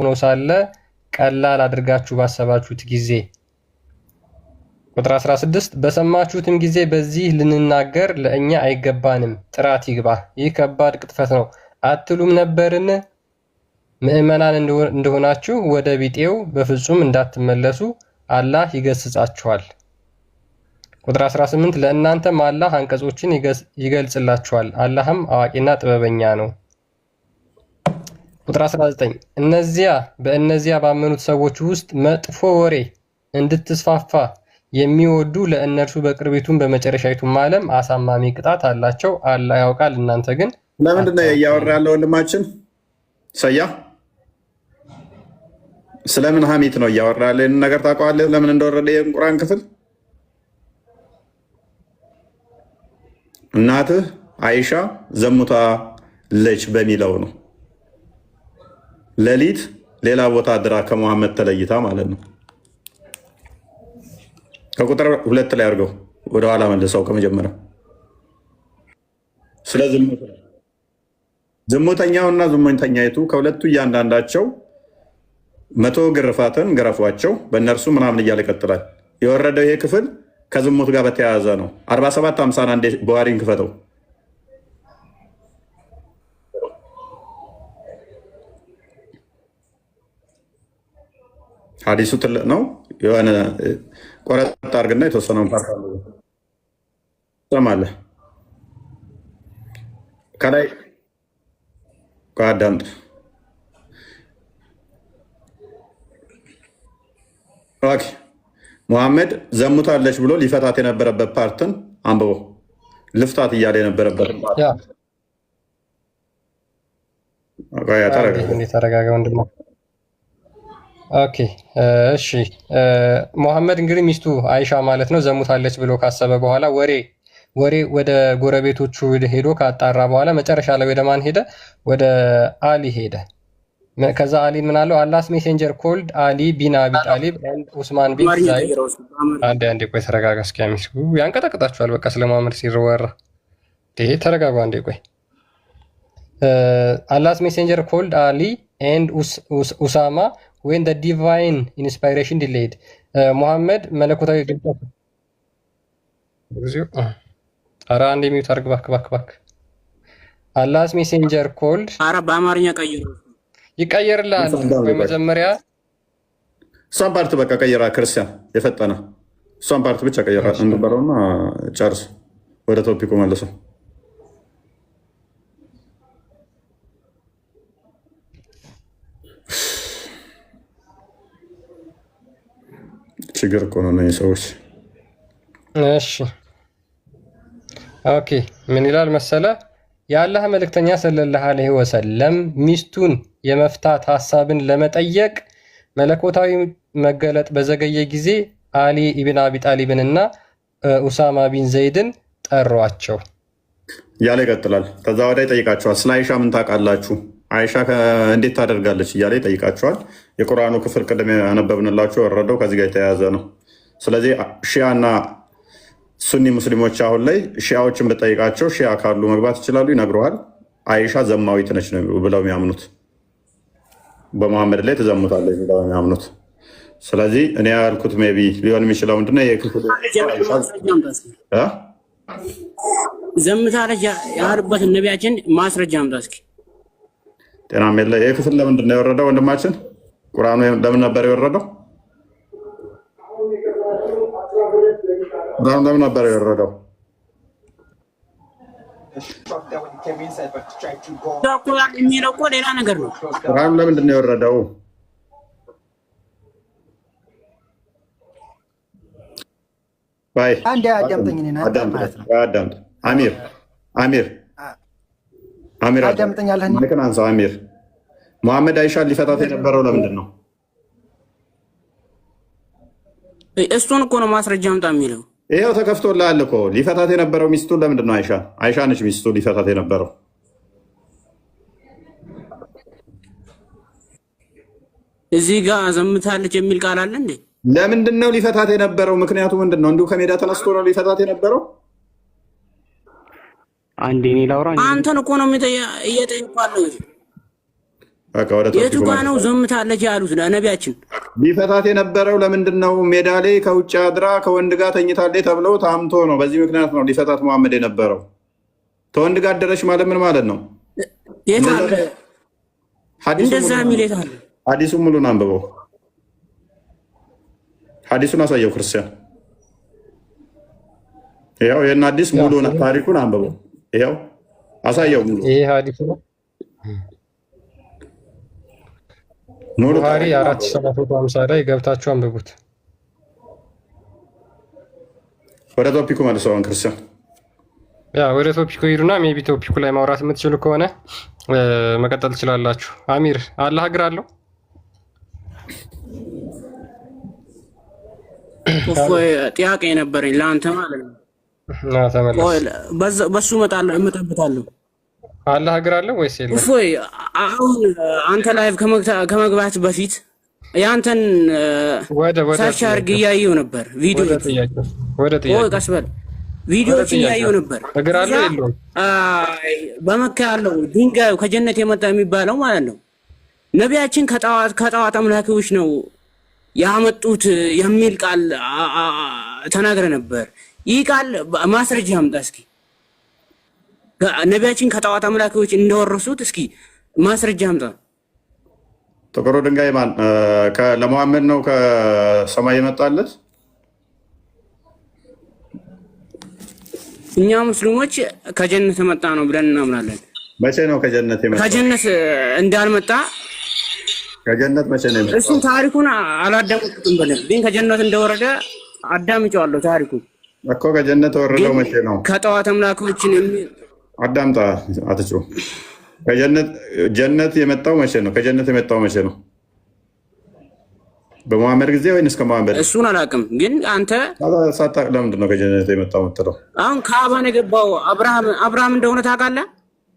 ሆኖ ሳለ ቀላል አድርጋችሁ ባሰባችሁት ጊዜ። ቁጥር 16 በሰማችሁትም ጊዜ በዚህ ልንናገር ለእኛ አይገባንም፣ ጥራት ይግባ፣ ይህ ከባድ ቅጥፈት ነው አትሉም ነበርን? ምዕመናን እንደሆናችሁ ወደ ቢጤው በፍጹም እንዳትመለሱ አላህ ይገስጻችኋል። ቁጥር 18 ለእናንተም አላህ አንቀጾችን ይገልጽላችኋል፣ አላህም አዋቂና ጥበበኛ ነው። ቁጥር 19 በእነዚያ ባመኑት ሰዎች ውስጥ መጥፎ ወሬ እንድትስፋፋ የሚወዱ ለእነርሱ በቅርቢቱም በመጨረሻይቱም ዓለም አሳማሚ ቅጣት አላቸው። አላህ ያውቃል፣ እናንተ ግን ለምንድን ነው እያወራ ያለው ወንድማችን ሰያ? ስለምን ሀሜት ነው እያወራ ያለ? ነገር ታውቀዋለህ? ለምን እንደወረደ የቁርአን ክፍል እናትህ አይሻ ዘሙታለች በሚለው ነው። ሌሊት ሌላ ቦታ አድራ ከመሐመድ ተለይታ ማለት ነው። ከቁጥር 2 ላይ አድርገው ወደኋላ መልሰው ከመጀመሪያው ስለ ዝሙተኛውና ዝሙተኛይቱ ከሁለቱ እያንዳንዳቸው 100 ግርፋትን ገረፏቸው በእነርሱ ምናምን እያለ ይቀጥላል። የወረደው ይሄ ክፍል ከዝሙት ጋር በተያያዘ ነው። 47:50 አንዴ ቡሃሪን ክፈተው። ሀዲሱ ትልቅ ነው። የሆነ ቆረጥ አድርግና የተወሰነውን ፓርት ሰማለህ። ከላይ ከአዳምጥ ሙሐመድ ዘሙታለች ብሎ ሊፈታት የነበረበት ፓርትን አንብቦ ልፍታት እያለ የነበረበት ተረጋጋ ወንድም። ኦኬ እሺ። ሙሐመድ እንግዲህ ሚስቱ አይሻ ማለት ነው ዘሙታለች ብሎ ካሰበ በኋላ ወሬ ወደ ጎረቤቶቹ ሄዶ ካጣራ በኋላ መጨረሻ ላይ ወደ ማን ሄደ? ወደ አሊ ሄደ። ከዛ አሊ ምን አለው? አላህስ ሜሴንጀር ኮልድ አሊ ቢን አቢ ጣሊብ ኤንድ ኡስማን ቢን ዛይድ። አንዴ ቆይ ተረጋጋ። እስኪ አሚስኩ ያንቀጠቅጣችኋል። በቃ ስለ ሙሐመድ ሲወራ ተረጋጋ። አንዴ ቆይ። አላህስ ሜሴንጀር ኮልድ አሊ ኤንድ ኡሳማ when the divine inspiration delayed ሙሐመድ መለኮታዊ ግልጽ አራ አንዴ ሚውት አርግ ባክ አላህስ ሜሴንጀር ኮልድ አራ በአማርኛ ቀይሩ ይቀየርላል። በመጀመሪያ እሷን ፓርት በቃ ቀይራ። ክርስቲያን የፈጠነ እሷን ፓርት ብቻ ቀይራ እንበረውና ጨርስ። ወደ ቶፒኩ መልሰው። ችግር እኮ ነው እነዚህ ሰዎች። እሺ ኦኬ ምን ይላል መሰለ? የአላህ መልእክተኛ ሰለላሁ ዐለይሂ ወሰለም ሚስቱን የመፍታት ሐሳብን ለመጠየቅ መለኮታዊ መገለጥ በዘገየ ጊዜ አሊ ኢብን አቢ ጣሊብን እና ኡሳማ ቢን ዘይድን ጠሯቸው እያለ ይቀጥላል። ከዛ ወዲያ ይጠይቃቸዋል። ስለ አይሻ ምን ታውቃላችሁ? አይሻ እንዴት ታደርጋለች እያለ ይጠይቃቸዋል። የቁርአኑ ክፍል ቅድም ያነበብንላችሁ ወረደው ከዚህ ጋር የተያያዘ ነው። ስለዚህ ሺያና ሱኒ ሙስሊሞች አሁን ላይ ሺያዎችን ብጠይቃቸው ሺያ ካሉ መግባት ይችላሉ፣ ይነግረዋል። አይሻ ዘማዊት ነች ነው ብለው የሚያምኑት፣ በመሐመድ ላይ ትዘሙታለች ብለው የሚያምኑት። ስለዚህ እኔ ያልኩት ሜይ ቢ ሊሆን የሚችለው ምንድነው ዘምታለች ያሉበት ነቢያችን ማስረጃ አምጣ እስኪ። ጤናም የለ። ይህ ክፍል ለምንድን ነው የወረደው ወንድማችን? ቁርአኑ ለምን ነበር የወረደው? ቁርአኑ ለምን ነበር የወረደው? የሚለው እኮ ሌላ ነገር ነው። ቁርአኑ ለምንድን ነው የወረደው? አንድ አዳምጠኝ። አዳምጥ አሚር አዳምጠኛለህ። ልክን አንሳው አሚር። ሙሐመድ አይሻን ሊፈታት የነበረው ለምንድን ነው? እሱን እኮ ነው ማስረጃ አምጣ የሚለው። ይኸው ተከፍቶልሃል እኮ። ሊፈታት የነበረው ሚስቱን ለምንድን ነው? አይሻ ነች ሚስቱ ሊፈታት የነበረው። እዚህ ጋር ዘምታለች የሚል ቃል አለ እንዴ? ለምንድን ነው ሊፈታት የነበረው? ምክንያቱ ምንድን ነው? እንዲሁ ከሜዳ ተነስቶ ነው ሊፈታት የነበረው? አንዴ እኔ ላውራ። አንተን እኮ ነው እየጠየኩህ። የቱ ጋ ነው ዘምታለች ያሉት ነቢያችን? ሊፈታት የነበረው ለምንድን ነው? ሜዳ ላይ ከውጭ አድራ ከወንድ ጋር ተኝታለች ተብለው ታምቶ ነው። በዚህ ምክንያት ነው ሊፈታት መሐመድ የነበረው። ከወንድ ጋር አደረች ማለት ምን ማለት ነው? እንደዛ የሚል የት አለ? ሐዲሱን ሙሉን አንብበው። ሐዲሱን አሳየው ክርስቲያን። ይኸው ይህን ሐዲስ ሙሉን ታሪኩን አንብበው። ይኸው አሳየው ሙሉ። ይሄ ሐዲስ ነው ቡሃሪ 4750 ላይ ገብታችሁ አንብቡት። ወደ ቶፒኩ መልሰውን ክርስቲያን። ያ ወደ ቶፒኩ ሂዱና ሜቢ ቶፒኩ ላይ ማውራት የምትችሉ ከሆነ መቀጠል ትችላላችሁ። አሚር አላህ እግር አለው? ጥያቄ ነበረኝ ለአንተ ማለት ነው። በሱ እመጣበታለሁ። አላህ እግር አለው ወይስ የለም? እፎይ አሁን አንተ ላይቭ ከመግባት በፊት ያንተን ሰርች አድርግ እያየሁ ነበር። ቀስ በል ቪዲዮዎች እያየሁ ነበር። እግር አለው የለውም? በመካ ያለው ድንጋዩ ከጀነት የመጣ የሚባለው ማለት ነው ነቢያችን ከጣዖት አምላኪዎች ነው ያመጡት የሚል ቃል ተናግረ ነበር። ይህ ቃል ማስረጃ አምጣ እስኪ። ነቢያችን ከጣዖት አምላኪዎች እንደወረሱት እስኪ ማስረጃ አምጣ። ጥቁሩ ድንጋይ ማን ለመሐመድ ነው ከሰማይ የመጣለት? እኛ ሙስሊሞች ከጀነት መጣ ነው ብለን እናምናለን። መቼ ነው ከጀነት የመጣው? ከጀነት እንዳልመጣ ከጀነት መቼ ነው የመጣው? እሱን ታሪኩን አላዳመጥኩትም ብለን ግን ከጀነት እንደወረደ አዳምጫዋለሁ ታሪኩን እኮ። ከጀነት ወረደው መቼ ነው? ከጣዖት አምላኪዎችን አዳምጣ አትጩ። ጀነት የመጣው መቼ ነው? ከጀነት የመጣው መቼ ነው? በመሐመድ ጊዜ ወይንስ ከመሐመድ? እሱን አላውቅም፣ ግን አንተ ሳታውቅ ለምንድን ነው ከጀነት የመጣው የምትለው? አሁን ካባን የገባው አብርሃም እንደሆነ ታውቃለህ?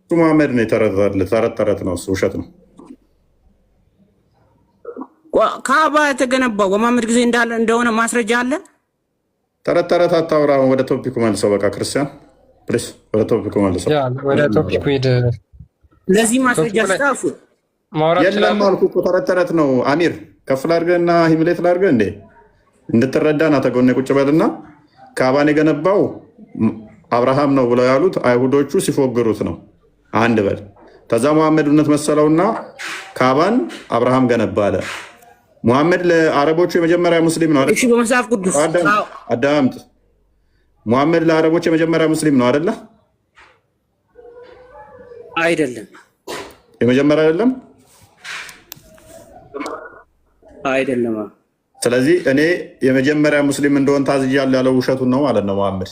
እሱ መሐመድ ነው የተረት ተረት ነው፣ እሱ ውሸት ነው። ካባ የተገነባው በመሐመድ ጊዜ እንደሆነ ማስረጃ አለ። ተረት ተረት አታውራ። ወደ ቶፒኩ መልሰው። በቃ ክርስቲያን ፕሊስ፣ ወደ ቶፒኩ መልሰው። ወደ ቶፒኩ ሂድ። ለዚህ ማስረጃ ስታፉ የለም አልኩህ እኮ ተረት ተረት ነው። አሚር ከፍ ላድርገህና ሂምሌት ላድርገህ እንዴ እንድትረዳና ተጎኔ ቁጭ በልና ካባን የገነባው አብርሃም ነው ብለው ያሉት አይሁዶቹ ሲፎግሩት ነው። አንድ በል። ከዛ መሐመድ እውነት መሰለውና ካባን አብርሃም ገነባ አለ። መሐመድ ለአረቦቹ የመጀመሪያ ሙስሊም ነው አይደል? እሺ፣ በመጽሐፍ ቅዱስ አዳምጥ። መሐመድ ለአረቦች የመጀመሪያ ሙስሊም ነው አይደለ? አይደለም። የመጀመሪያ አይደለም? አይደለም። ስለዚህ እኔ የመጀመሪያ ሙስሊም እንደሆን ታዝያለሁ ያለው ውሸቱን ነው ማለት ነው መሐመድ።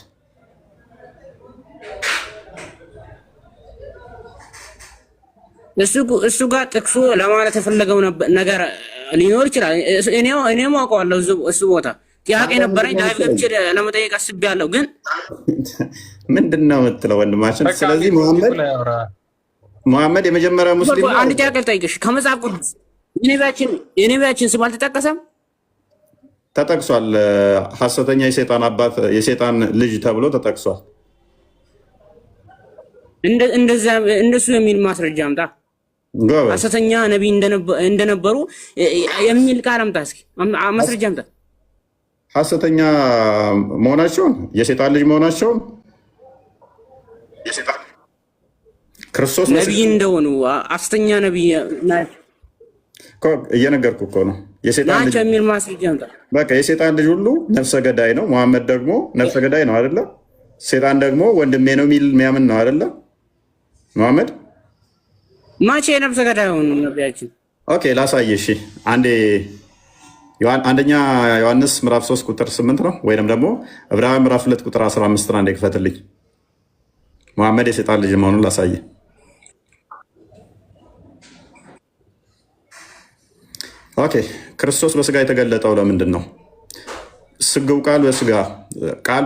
እሱ ጋር ጥቅሱ ለማለት የፈለገው ነገር ሊኖር ይችላል። እኔም አውቀዋለሁ። እሱ ቦታ ጥያቄ ነበረኝ ላይቭ ገብቼ ለመጠየቅ አስቤያለሁ። ግን ምንድን ነው የምትለው ወንድማችን? ስለዚህ መሐመድ የመጀመሪያ ሙስሊም ነው። አንድ ጥያቄ ልጠይቅሽ። ከመጽሐፍ ቅዱስ የነቢያችን ስም አልተጠቀሰም? ተጠቅሷል። ሐሰተኛ የሴጣን አባት የሴጣን ልጅ ተብሎ ተጠቅሷል። እንደሱ የሚል ማስረጃ አምጣ። ሐሰተኛ ነቢይ እንደነበሩ የሚል ቃል አምጣ እስኪ፣ ማስረጃ አምጣ። ሐሰተኛ መሆናቸውን የሴጣን ልጅ መሆናቸውን ክርስቶስ ነቢይ እንደሆኑ ሐሰተኛ ነቢይ እየነገርኩ እኮ ነው። የሴጣን ልጅ የሚል ማስረጃ አምጣ። በቃ የሴጣን ልጅ ሁሉ ነፍሰ ገዳይ ነው። መሐመድ ደግሞ ነፍሰ ገዳይ ነው አይደለ? ሴጣን ደግሞ ወንድሜ ነው የሚል የሚያምን ነው አይደለ? መሐመድ ማቼ ነፍሰ ገዳይ ሆኑ ነቢያችን? ኦኬ ላሳየ። እሺ አንዴ አንደኛ ዮሐንስ ምዕራፍ 3 ቁጥር 8 ነው፣ ወይም ደግሞ ዕብራውያን ምዕራፍ 2 ቁጥር 15 አንዴ ክፈትልኝ። መሐመድ የሴጣን ልጅ መሆኑን ላሳየ። ኦኬ ክርስቶስ በስጋ የተገለጠው ለምንድን ነው? ስግው ቃል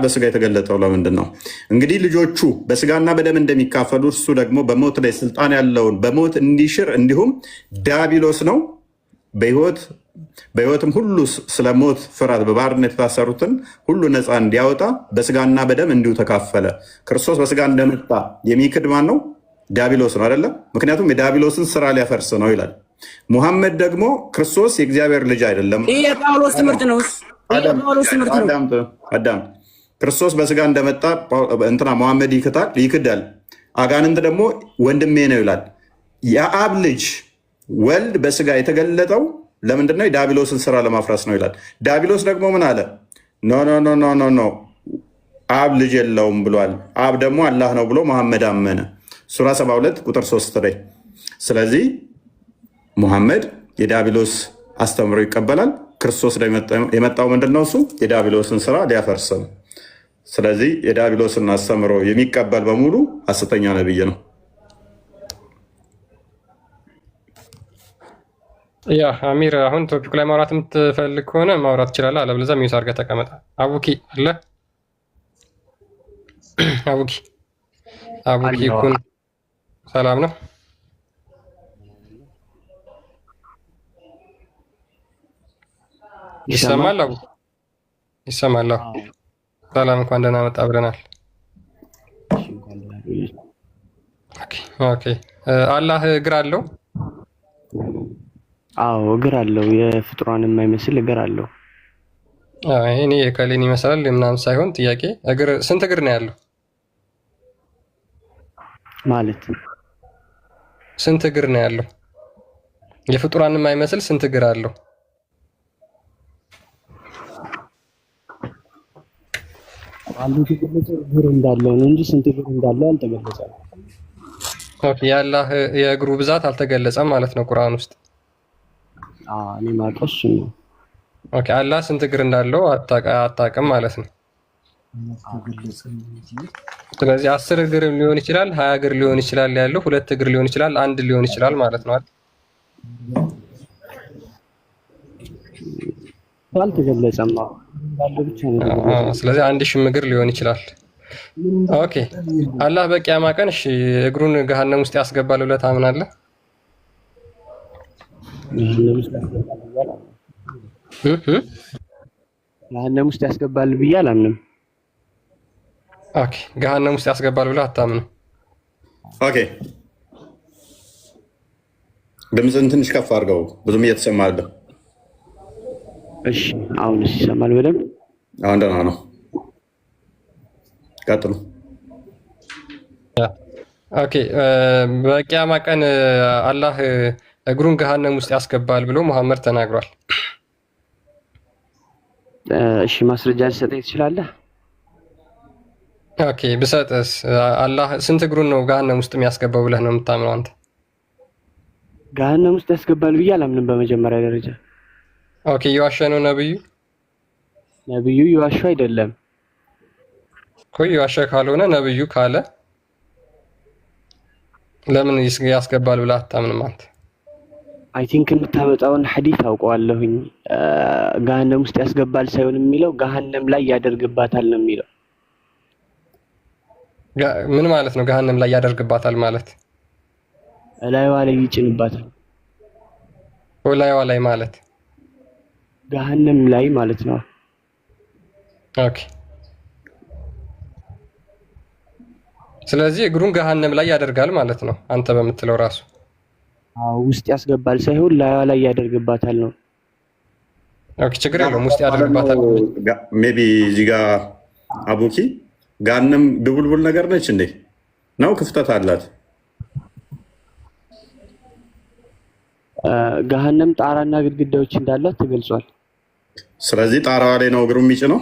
በስጋ የተገለጠው ለምንድን ነው? እንግዲህ ልጆቹ በስጋና በደም እንደሚካፈሉ እርሱ ደግሞ በሞት ላይ ስልጣን ያለውን በሞት እንዲሽር እንዲሁም ዲያብሎስ ነው በሕይወትም ሁሉ ስለ ሞት ፍርሃት በባርነት የታሰሩትን ሁሉ ነፃ እንዲያወጣ በስጋና በደም እንዲሁ ተካፈለ። ክርስቶስ በስጋ እንደመጣ የሚክድ ማን ነው? ዲያብሎስ ነው አይደለም? ምክንያቱም የዲያብሎስን ስራ ሊያፈርስ ነው ይላል ሙሐመድ ደግሞ ክርስቶስ የእግዚአብሔር ልጅ አይደለም። ይህ የጳውሎስ ትምህርት ነው። የጳውሎስ ትምህርት ነው። አዳም ክርስቶስ በስጋ እንደመጣ እንትና ሙሐመድ ይክዳል። አጋንንት ደግሞ ወንድሜ ነው ይላል። የአብ ልጅ ወልድ በስጋ የተገለጠው ለምንድነው? የዳቢሎስን ስራ ለማፍረስ ነው ይላል። ዳቢሎስ ደግሞ ምን አለ? ኖ ኖ ኖ ኖ ኖ አብ ልጅ የለውም ብሏል። አብ ደግሞ አላህ ነው ብሎ መሐመድ አመነ። ሱራ 72 ቁጥር 3 ላይ። ስለዚህ ሙሐመድ የዳቢሎስ አስተምሮ ይቀበላል። ክርስቶስ የመጣው ምንድነው? እሱ የዳቢሎስን ስራ ሊያፈርስ ነው። ስለዚህ የዳቢሎስን አስተምሮ የሚቀበል በሙሉ ሐሰተኛ ነብይ ነው። ያ አሚር፣ አሁን ቶፒክ ላይ ማውራት የምትፈልግ ከሆነ ማውራት ትችላለህ። አለበለዚያ ሚውት አድርገህ ተቀመጠ። አቡኪ አለ አቡኪ ኩን ሰላም ነው? ይሰማል? አቡ ይሰማል? ሰላም፣ እንኳን ደህና መጣ ብለናል። ኦኬ አላህ እግር አለው? አዎ እግር አለው። የፍጡራን የማይመስል እግር አለው። እኔ የከሌን ይመስላል ምናምን ሳይሆን ጥያቄ እግር ስንት እግር ነው ያለው ማለት ስንት እግር ነው ያለው? የፍጡራን የማይመስል ስንት እግር አለው? አንዱ የተገለጸው እግር እንዳለው ነው እንጂ ስንት እግር እንዳለው አልተገለጸም። ኦኬ የአላህ የእግሩ ብዛት አልተገለጸም ማለት ነው ቁርአን ውስጥ? እኔ የማውቀው እሱን ነው። ኦኬ አላህ ስንት እግር እንዳለው አታውቅም ማለት ነው። ስለዚህ 10 እግር ሊሆን ይችላል፣ 20 እግር ሊሆን ይችላል ያለው፣ 2 እግር ሊሆን ይችላል፣ 1 ሊሆን ይችላል ማለት ነው አይደል? አልተገለጸም። ስለዚህ 1000 እግር ሊሆን ይችላል። ኦኬ አላህ በቂያማ ቀን እሺ እግሩን ገሃነም ውስጥ ያስገባል ብለህ ታምናለህ? ገሃነም ውስጥ ያስገባል ብዬ አላምንም። ኦኬ ገሃነም ውስጥ ያስገባል ብለህ አታምንም? ኦኬ ድምፅን ትንሽ ከፍ አድርገው፣ ብዙም እየተሰማ አይደለም። እሺ አሁንስ ይሰማል በደምብ? አሁን ደህና ነው። ቀጥሉ። ኦኬ በቂያማ ቀን አላህ እግሩን ገሃነም ውስጥ ያስገባል ብሎ መሐመድ ተናግሯል። እሺ ማስረጃ ልሰጠኝ ትችላለህ? ኦኬ ብሰጥስ አላህ ስንት እግሩን ነው ገሃነም ውስጥ የሚያስገባው ብለህ ነው የምታምነው አንተ? ገሃነም ውስጥ ያስገባል ብዬ አላምንም በመጀመሪያ ደረጃ። ኦኬ እየዋሸ ነው ነብዩ? ነብዩ እየዋሸ አይደለም እኮ። እየዋሸ ካልሆነ ነብዩ ካለ ለምን ያስገባል ብለህ አታምንም አንተ? አይ ቲንክ የምታመጣውን ሐዲስ አውቀዋለሁኝ። ገሃነም ውስጥ ያስገባል ሳይሆን የሚለው ገሃነም ላይ ያደርግባታል ነው የሚለው። ምን ማለት ነው ገሃነም ላይ ያደርግባታል ማለት? ላይዋ ላይ ይጭንባታል። ላይዋ ላይ ማለት ገሃነም ላይ ማለት ነው። ኦኬ ስለዚህ እግሩን ገሃነም ላይ ያደርጋል ማለት ነው አንተ በምትለው ራሱ። ውስጥ ያስገባል ሳይሆን ላይዋ ላይ ያደርግባታል ነው። ኦኬ ችግር የለውም ውስጥ ያደርግባታል። ሜቢ እዚህ ጋር አቡኪ ገሃነም ድቡልቡል ነገር ነች እንዴ? ነው ክፍተት አላት? ገሃነም ጣራና ግድግዳዎች እንዳሏት ተገልጿል። ስለዚህ ጣራዋ ላይ ነው እግሩ የሚጭነው?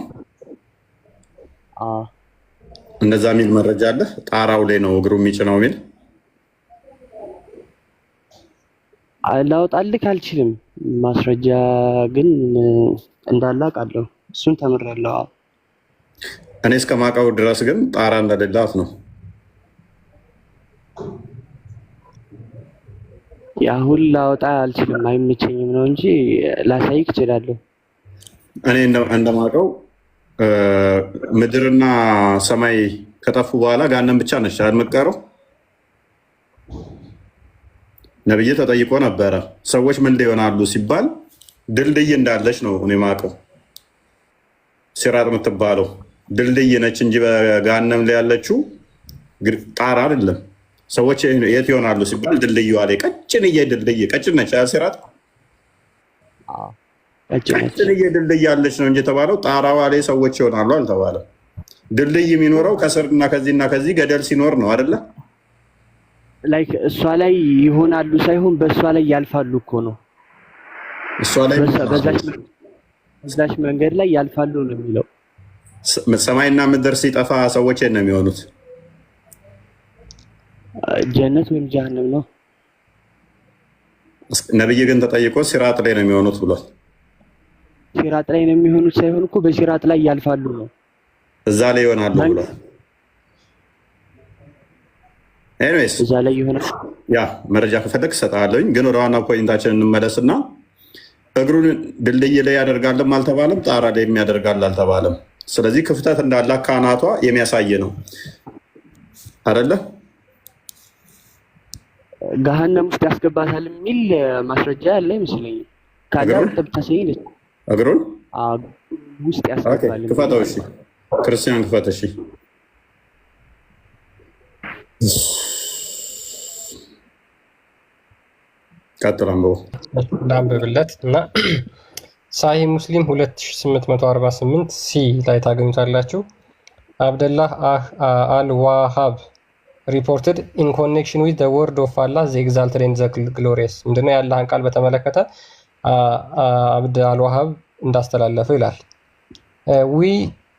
እንደዛ የሚል መረጃ አለ። ጣራው ላይ ነው እግሩ የሚጭነው የሚል ላውጣልህ አልችልም። ማስረጃ ግን እንዳለ አውቃለሁ። እሱን ተምሬያለሁ። እኔ እስከማውቀው ድረስ ግን ጣራ እንደሌላት ነው። አሁን ላወጣ አልችልም፣ አይመቸኝም ነው እንጂ ላሳይክ እችላለሁ። እኔ እንደማውቀው ምድርና ሰማይ ከጠፉ በኋላ ገሃነም ብቻ ነች የምትቀረው። ነብይ ተጠይቆ ነበረ ሰዎች ምን ይሆናሉ ሲባል ድልድይ እንዳለች ነው እኔ የማውቀው። ሲራጥ የምትባለው ድልድይ ነች እንጂ በገሃነም ላይ ያለችው ጣራ አይደለም። ሰዎች የት ይሆናሉ ሲባል ድልድዩ አለ። ቀጭንዬ ድልድይ ቀጭን ነች ሲራጥ ቀጭንዬ ድልድይ አለች ነው እንጂ የተባለው ጣራዋ ላይ ሰዎች ይሆናሉ አልተባለም። ድልድይ የሚኖረው ከስርና ከዚህና ከዚህ ገደል ሲኖር ነው አይደለ? ላይክ እሷ ላይ ይሆናሉ ሳይሆን በእሷ ላይ ያልፋሉ እኮ ነው። እሷ ላይ በዛች መንገድ ላይ ያልፋሉ ነው የሚለው። ሰማይና ምድር ሲጠፋ ሰዎች ነው የሚሆኑት። ጀነት ወይም ጀሃነም ነው። ነብይ ግን ተጠይቆ ሲራጥ ላይ ነው የሚሆኑት ብሏል። ሲራጥ ላይ ነው የሚሆኑት ሳይሆን እኮ በሲራጥ ላይ ያልፋሉ ነው። እዛ ላይ ይሆናሉ ብሏል። ኤኒዌይስ እዛ ላይ ይሆናል። ያ መረጃ ከፈለክ እሰጥሃለሁኝ። ግን ወደ ዋና ፖይንታችን እንመለስና እግሩን ድልድይ ላይ ያደርጋልም አልተባለም፣ ጣራ ላይ የሚያደርጋል አልተባለም። ስለዚህ ክፍተት እንዳለ ካናቷ የሚያሳይ ነው አይደለ? ገሃነም ውስጥ ያስገባታል የሚል ማስረጃ ያለ ይመስለኛል። ካላው ተብታሰኝ እግሩን ውስጥ ያስገባል። ክፈተው። እሺ ክርስቲያን ክፈት። እሺ ቀጥላምቦ ላንብብለት እና ሳሂ ሙስሊም 2848 ሲ ላይ ታገኙታላችሁ። አብደላህ አልዋሃብ ሪፖርትድ ኢን ኮኔክሽን ዊዝ ዘ ወርድ ኦፍ አላህ ዘ ኤግዛልትድ ኤንድ ዘ ግሎሪየስ። ምንድነው የአላህን ቃል በተመለከተ አብድ አልዋሃብ እንዳስተላለፈው ይላል። ዊ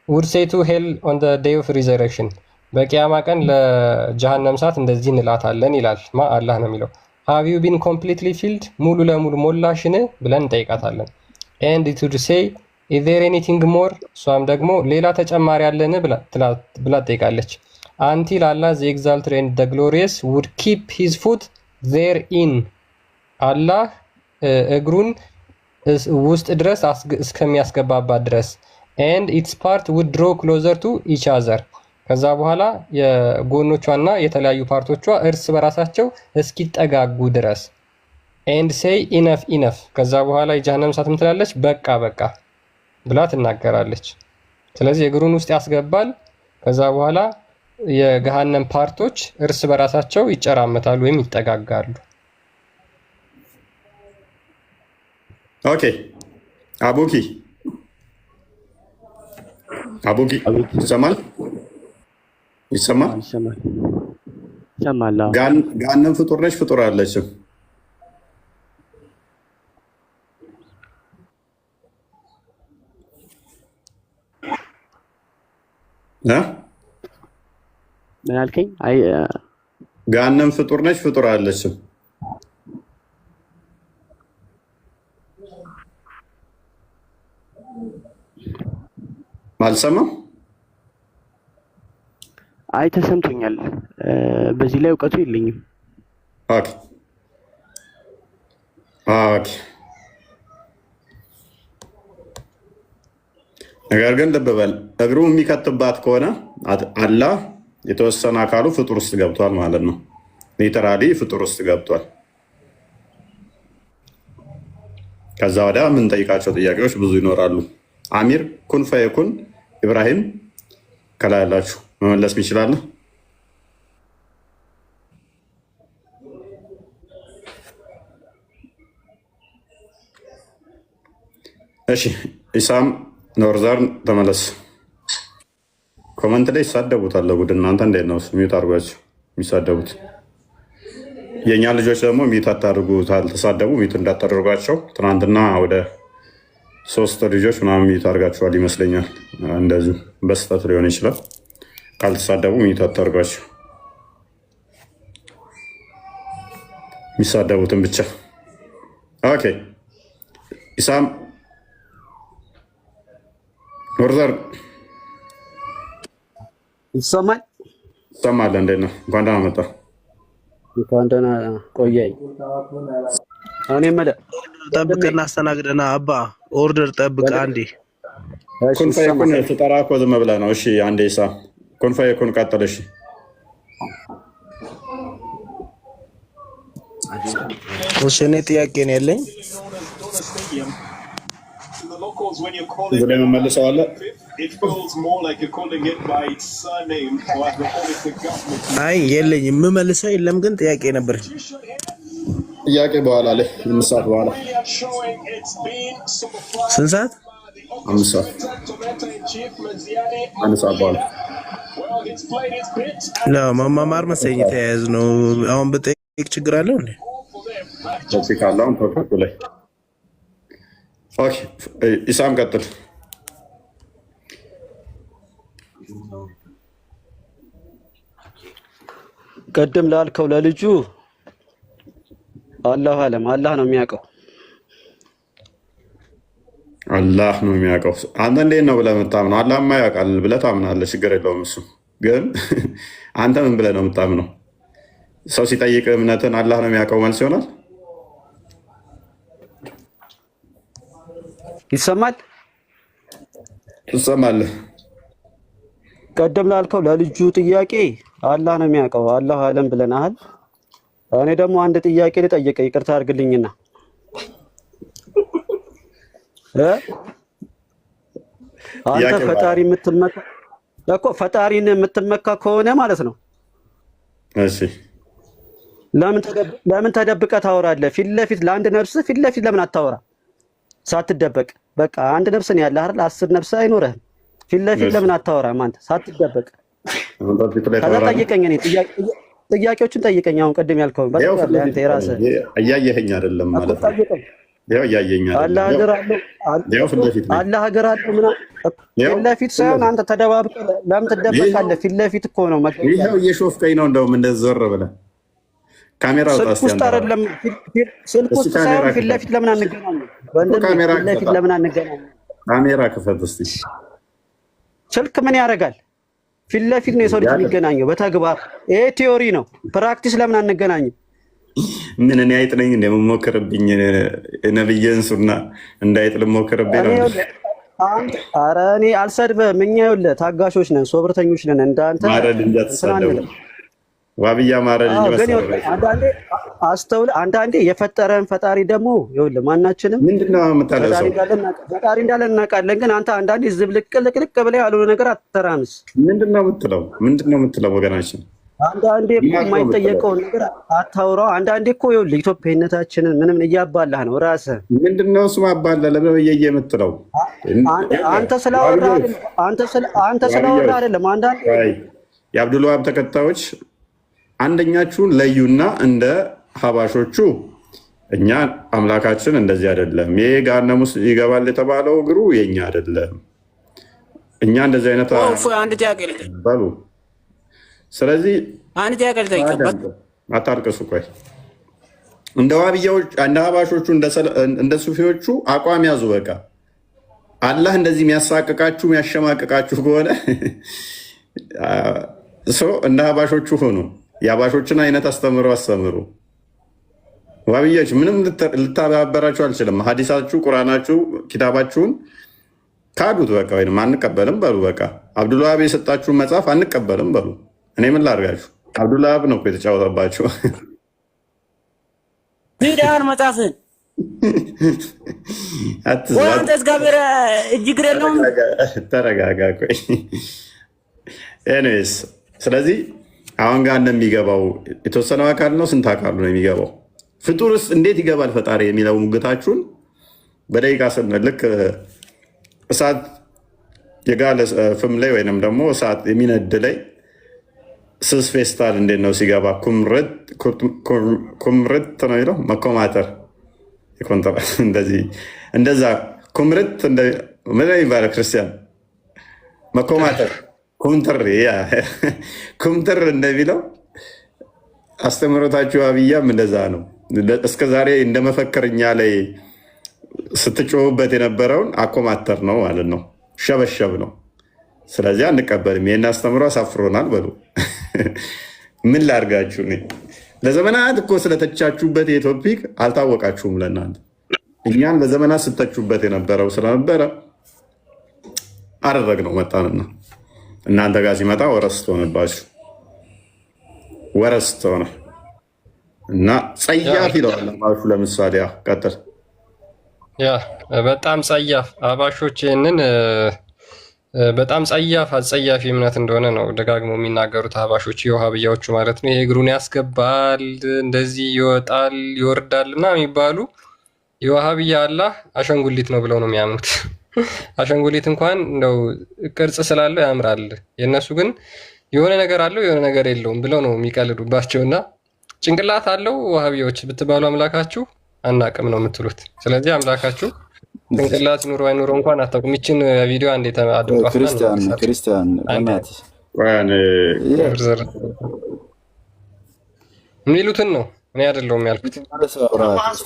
ውድ ሴይ ቱ ሄል ኦን ዘ ዴይ ኦፍ ሪዘረክሽን፣ በቂያማ ቀን ለጀሃነም ሰዓት እንደዚህ እንላታለን ይላል። አላህ ነው የሚለው። ሃቭ ዩ ቢን ኮምፕሊትሊ ፊልድ፣ ሙሉ ለሙሉ ሞላሽን ብለን እንጠይቃታለን። ኤንድ ኢት ውድ ሴይ ኢዝ ዜር ኤኒቲንግ ሞር፣ እሷም ደግሞ ሌላ ተጨማሪ ያለን ብላ ትጠይቃለች። አንቲል አላህ ዘ ኤግዛልትድ ኤንድ ዘ ግሎሪየስ ውድ ኪፕ ሂዝ ፉት ዜር ኢን፣ አላህ እግሩን ውስጥ ድረስ እስከሚያስገባባት ድረስ። ኤንድ ኢትስ ፓርት ውድ ድሮ ክሎዘር ቱ ኢች አዘር፣ ከዛ በኋላ የጎኖቿና የተለያዩ ፓርቶቿ እርስ በራሳቸው እስኪጠጋጉ ድረስ። ኤንድ ሴይ ኢነፍ ኢነፍ፣ ከዛ በኋላ የጀሃነም እሳት ምትላለች በቃ በቃ ብላ ትናገራለች። ስለዚህ እግሩን ውስጥ ያስገባል። ከዛ በኋላ የገሃነም ፓርቶች እርስ በራሳቸው ይጨራመታሉ ወይም ይጠጋጋሉ። ኦኬ አቡኪ ይሰማል? ይሰማል። ገሃነም ፍጡር ነች ፍጡር አለችም? ምን አልከኝ? አይ ገሃነም ፍጡር ነች ፍጡር አለችም? አልሰማም? አይ ተሰምቶኛል። በዚህ ላይ እውቀቱ የለኝም። ኦኬ ነገር ግን ልብ በል፣ እግሩ የሚከትባት ከሆነ አላህ የተወሰነ አካሉ ፍጡር ውስጥ ገብቷል ማለት ነው። ሊተራሊ ፍጡር ውስጥ ገብቷል። ከዛ ወዲያ የምንጠይቃቸው ጥያቄዎች ብዙ ይኖራሉ። አሚር ኩን ፈየኩን ኢብራሂም ከላይ ያላችሁ መመለስ ይችላል። እሺ ኢሳም ኖርዘርን ተመለስ። ኮመንት ላይ ይሳደቡታል። ጉድ እናንተ እንዴት ነው ሚዩት አድርጓቸው የሚሳደቡት? የእኛ ልጆች ደግሞ ሚዩት አታድርጉታል። ተሳደቡ ሚዩት እንዳታደርጓቸው። ትናንትና ወደ 3 ልጆች ምናምን ሚዩት አድርጋችኋል ይመስለኛል። እንደዚሁ በስህተት ሊሆን ይችላል። ካልተሳደቡ ሚዩት አታድርጓቸው፣ የሚሳደቡትን ብቻ። ኦኬ ኢሳም ኖርዘር ይሰማል? ይሰማል። እንዴት ነው? እንኳን ደህና መጣ። እንኳን ደህና ቆየኝ። አሁን የመለ ጠብቅና አስተናግደና አባ ኦርደር ጠብቅ አንዴ። ኩን ፈየኩን ትጠራ እኮ ዝም ብለህ ነው። እሺ አንዴ ኢሳም ኩን ፈየኩን ቀጥል። እሺ እኔ ጥያቄ ነው ያለኝ። እዚህ ላይ መመልሰው አለ። አይ የለኝም የምመልሰው የለም፣ ግን ጥያቄ ነበር። ጥያቄ በኋላ ላይ 5 ሰዓት በኋላ ስንት ሰዓት? 5 ሰዓት 1 ሰዓት በኋላ ለመማማር መሰለኝ የተያያዝ ነው። አሁን በጠይቅ ችግር አለው እንዴ? ቶፒክ አለ አሁን ቶፒክ ላይ ኦኬ። ኢሳም ቀጥል። ቅድም ላልከው ለልጁ አላሁ አለም አላህ ነው የሚያውቀው። አላህ ነው የሚያውቀው። አንተ እንዴት ነው ብለህ የምታምነው? አላህማ ያውቃል ብለህ ታምናለህ። ችግር የለውም እሱ። ግን አንተ ምን ብለህ ነው የምታምነው? ሰው ሲጠይቅ እምነትን አላህ ነው የሚያውቀው መልስ ይሆናል? ይሰማል? ትሰማለህ? ቅድም ላልከው ለልጁ ጥያቄ አላህ ነው የሚያውቀው አላሁ አለም ብለናል። እኔ ደግሞ አንድ ጥያቄ ልጠይቅ፣ ይቅርታ አድርግልኝና አንተ ፈጣሪ የምትመካ እኮ ፈጣሪን የምትመካ ከሆነ ማለት ነው። እሺ ለምን ተደብቀህ ታወራለህ? ፊት ለፊት ለአንድ ነፍስ ፊት ለፊት ለምን አታወራ? ሳትደበቅ በቃ አንድ ነፍስ ነው ያለህ አይደል? 10 ነፍስ አይኖርህም። ፊት ለፊት ለምን አታወራም? አንተ ሳትደበቅ ከዛ ጠይቀኝ። እኔ ጥያቄዎችን ጠይቀኝ። አሁን ቅድም ያልከውን በቃ አንተ የራስህ እያየኸኝ አይደለም ማለት ነው። ያው እያየኸኝ አይደለም። አላህ ሀገር አለው አላህ ሀገር አለው ምናምን ፊት ለፊት ሳይሆን አንተ ተደባብቀህ ለምን ትደበቃለህ? ፊት ለፊት እኮ ነው መገኘት። ይሄው እየሾፍከኝ ነው። እንደውም እንደዚህ ዞር ብለህ ካሜራ ወጣ። ውስጥ አይደለም ስልክ ውስጥ ሳይሆን ፊት ለፊት ለምን አንገናኝም? ፊት ለፊት ለምን አንገናኝም? ካሜራ ክፈት እስቲ። ስልክ ምን ያደርጋል? ፊት ለፊት ነው የሰው ልጅ የሚገናኘው በተግባር። ይሄ ቲዮሪ ነው። ፕራክቲስ ለምን አንገናኝም? ምን እኔ አይጥ ነኝ እንደምሞክርብኝ ነብይን ሱና እንዳይጥ ልሞክርብኝ ነው። ኧረ እኔ አልሰድበህም። እኛ ይኸውልህ ታጋሾች ነን፣ ሶብርተኞች ነን። እንዳንተ ማረድ እንጂ አትሳደቡ። ዋብያ ማረድ እንጂ መሰለኝ። አንዳንዴ የፈጠረን ፈጣሪ ደግሞ ይኸውልህ ማናችንም ምንድነው የምታለሰው? ፈጣሪ እንዳለ እናውቃለን። ግን አንተ አንዳንዴ ዝብልቅልቅልቅ ብለህ ያልሆነ ነገር አትተራምስ። ምንድነው የምትለው ወገናችን? አንዳንዴ እኮ የማይጠየቀውን ነገር አታውራው። አንዳንዴ እኮ ይኸውልህ ኢትዮጵያዊነታችንን ምንም እያባላህ ነው ራስህ። ምንድነው እሱ ማባላ? ለምን የምትለው አንተ ስለወራ አይደለም። አንዳንዴ የአብዱል ወሃብ ተከታዮች አንደኛችሁን ለዩና እንደ ሀባሾቹ እኛ አምላካችን እንደዚህ አይደለም፣ ይሄ ገሃነም ውስጥ ይገባል የተባለው እግሩ የኛ አይደለም፣ እኛ እንደዚህ አይነት በሉ። ስለዚህ አታርቅሱ። ቆይ እንደ ዋብያዎች እንደ ሀባሾቹ እንደ ሱፊዎቹ አቋም ያዙ። በቃ አላህ እንደዚህ የሚያሳቅቃችሁ የሚያሸማቅቃችሁ ከሆነ እንደ ሀባሾቹ ሆኑ። የሀባሾችን አይነት አስተምሮ አስተምሩ። ዋብያዎች ምንም ልታባበራችሁ አልችልም። ሀዲሳችሁ፣ ቁርአናችሁ፣ ኪታባችሁን ካዱት። በቃ ወይም አንቀበልም በሉ። በቃ አብዱል ወሃብ የሰጣችሁን መጽሐፍ አንቀበልም በሉ። እኔ ምን ላድርጋችሁ? አብዱል ወሃብ ነው እኮ የተጫወተባችሁ። ሂዳር መጽሐፍን እግዚአብሔር እጅግር የለውም። ተረጋጋ። ቆይ ኤኒዌይስ ስለዚህ አሁን ጋር እንደሚገባው የተወሰነው አካል ነው። ስንት አካሉ ነው የሚገባው? ፍጡርስ እንዴት ይገባል ፈጣሪ የሚለው ሙግታችሁን በደቂቃ ልክ እሳት የጋለ ፍም ላይ ወይንም ደግሞ እሳት የሚነድ ላይ ስስ ፌስታል እንዴት ነው ሲገባ? ኩምርት ነው የሚለው መኮማተር እንደዛ ኩምርት ምን ይባላል? ክርስቲያን መኮማተር ኩምትር እንደሚለው አስተምህሮታችሁ ዋብያም እንደዛ ነው። እስከ ዛሬ እንደ መፈክርኛ ላይ ስትጮሁበት የነበረውን አኮማተር ነው ማለት ነው፣ ሸበሸብ ነው። ስለዚህ አንቀበልም። ይህን አስተምሮ አሳፍሮናል በሉ። ምን ላድርጋችሁ? ለዘመናት እኮ ስለተቻችሁበት የቶፒክ አልታወቃችሁም ለእናንተ። እኛን ለዘመናት ስተቹበት የነበረው ስለነበረ አደረግነው መጣንና እናንተ ጋር ሲመጣ ወረስት ሆነባችሁ። ወረስት ሆነ እና ጸያፍ ይለዋል። ለምሳሌ ቀጥል ያ በጣም ጸያፍ አህባሾች ይህንን በጣም ጸያፍ አጸያፊ እምነት እንደሆነ ነው ደጋግመው የሚናገሩት አህባሾች የውሃብያዎቹ ማለት ነው። ይሄ እግሩን ያስገባል እንደዚህ ይወጣል ይወርዳል እና የሚባሉ የውሃብያ አላህ አሸንጉሊት ነው ብለው ነው የሚያምኑት። አሸንጉሊት እንኳን እንደው ቅርጽ ስላለው ያምራል፣ የእነሱ ግን የሆነ ነገር አለው የሆነ ነገር የለውም ብለው ነው የሚቀልዱባቸውና ጭንቅላት አለው ውሃብያዎች ብትባሉ አምላካችሁ አናቅም ነው የምትሉት። ስለዚህ አምላካችሁ ጭንቅላት ኑሮ አይኑሮ እንኳን አታውቁም። ይችን ቪዲዮ አንዴ አድርጓት። ክርስቲያን የሚሉትን ነው እኔ አይደለሁም ያልኩት።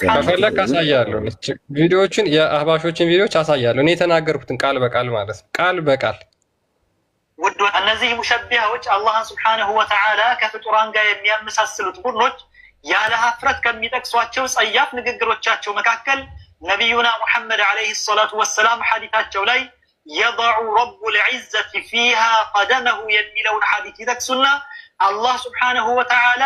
ከፈለክ አሳያለሁ፣ ቪዲዮዎችን የአህባሾችን ቪዲዮዎች አሳያለሁ። እኔ የተናገርኩትን ቃል በቃል ማለት ነው፣ ቃል በቃል ውድ እነዚህ ሙሸቢሃዎች አላህን ሱብሓነሁ ወተዓላ ከፍጡራን ጋር የሚያመሳስሉት ቡድኖች ያለ ሀፍረት ከሚጠቅሷቸው ጸያፍ ንግግሮቻቸው መካከል ነቢዩና ሙሐመድ ዓለይሂ ሰላቱ ወሰላም ሐዲታቸው ላይ የضዑ ረቡል ዒዘቲ ፊሃ ቀደመሁ የሚለውን ሐዲት ይጠቅሱና አላህ ሱብሓነሁ ወተዓላ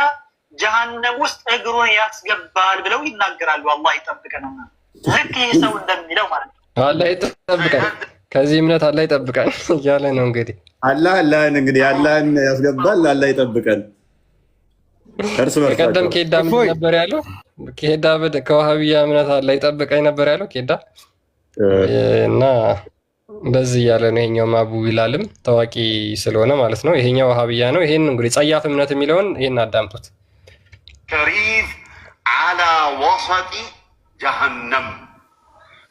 ጀሃነም ውስጥ እግሩን ያስገባል ብለው ይናገራሉ። አላህ ይጠብቀንና ልክ ይህ ሰው እንደሚለው ማለት ነው። አላህ ይጠብቀን፣ ከዚህ እምነት አላህ ይጠብቀን እያለ ነው እንግዲህ አላህን እንግዲህ አላህን ያስገባል። አላህ ይጠብቀን። እርስ በርስ ቀደም ኬዳ ምን ነበር ያለው? ኬዳ ከዋሃብያ እምነት አላህ ይጠብቀኝ ነበር ያለው ኬዳ እና እንደዚህ እያለ ነው። ይሄኛው አቡ ቢላልም ታዋቂ ስለሆነ ማለት ነው። ይሄኛው ዋሃብያ ነው። ይሄን እንግዲህ ጸያፍ እምነት የሚለውን ይሄን አዳምጡት። ከሪፍ አላ ወሰጢ ጀሃነም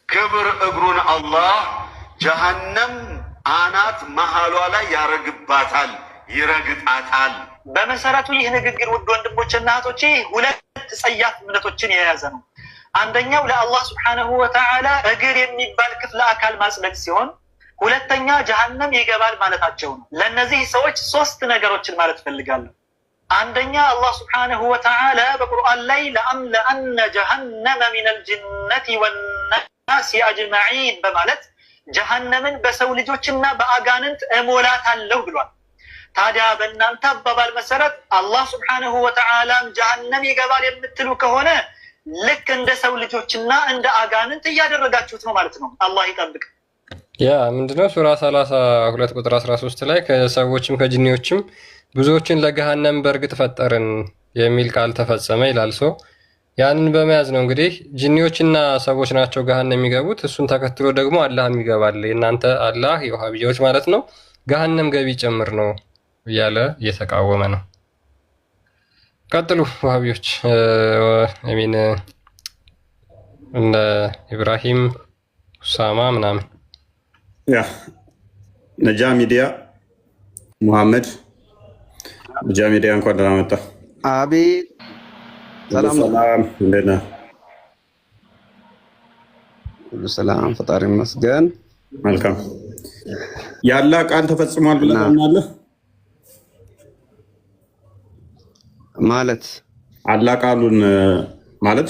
ክብር እግሩን አላህ ጀሃነም አናት መሃሏ ላይ ያረግባታል፣ ይረግጣታል። በመሰረቱ ይህ ንግግር ውድ ወንድሞችና እህቶቼ ሁለት ጸያፍ እምነቶችን የያዘ ነው። አንደኛው ለአላህ ሱብሓነሁ ወተዓላ እግር የሚባል ክፍለ አካል ማጽደቅ ሲሆን፣ ሁለተኛ ጀሃነም ይገባል ማለታቸው ነው። ለእነዚህ ሰዎች ሶስት ነገሮችን ማለት ፈልጋለሁ። አንደኛ አላህ ሱብሓነሁ ወተዓላ በቁርአን ላይ ለአምለአነ ጀሃነመ ሚነል ጅነቲ ወናሲ አጅመዒን በማለት ጀሃነምን በሰው ልጆችና በአጋንንት እሞላታለሁ ብሏል። ታዲያ በእናንተ አባባል መሰረት አላህ ሱብሓነሁ ወተዓላም ጀሃነም ይገባል የምትሉ ከሆነ ልክ እንደ ሰው ልጆችና እንደ አጋንንት እያደረጋችሁት ነው ማለት ነው። አላህ ይጠብቅ። ያ ምንድነው ሱራ 32 ቁጥር 13 ላይ ከሰዎችም ከጅኒዎችም ብዙዎችን ለገሃነም በእርግጥ ፈጠርን የሚል ቃል ተፈጸመ ይላል። ሰው ያንን በመያዝ ነው እንግዲህ ጅኒዎችና ሰዎች ናቸው ገሃነም የሚገቡት። እሱን ተከትሎ ደግሞ አላህም ይገባል። የእናንተ አላህ የውሃብያዎች ማለት ነው ገሃነም ገቢ ጭምር ነው እያለ እየተቃወመ ነው። ቀጥሉ ውሃብዮች። አሚን እንደ ኢብራሂም ኡሳማ ምናምን ያ ነጃ ሚዲያ ሙሐመድ ነጃ ሚዲያ እንኳን ደህና መጣ። አቤት ሰላም እንዴት ነህ? ሁሉ ሰላም ፈጣሪ ይመስገን። መልካም። የአላህ ቃል ተፈጽሟል ብለህ ታምናለህ? ማለት አላህ ቃሉን ማለት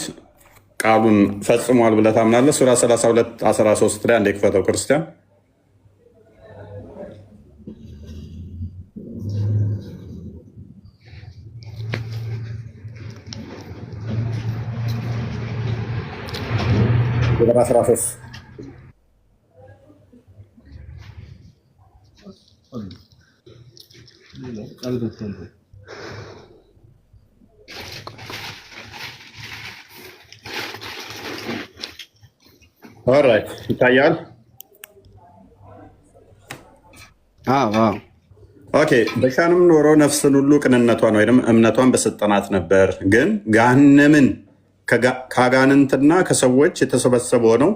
ቃሉን ፈጽሟል ብለህ ታምናለህ? ሱራ 32 13 ላይ አንዴ ክፈተው ክርስቲያን። ሱራ 13 ኦልራይት ይታያል። ኦኬ በሻንም ኖሮ ነፍስን ሁሉ ቅንነቷን ወይም እምነቷን በሰጠናት ነበር። ግን ገሃነምን ከአጋንንትና ከሰዎች የተሰበሰበ ሆነው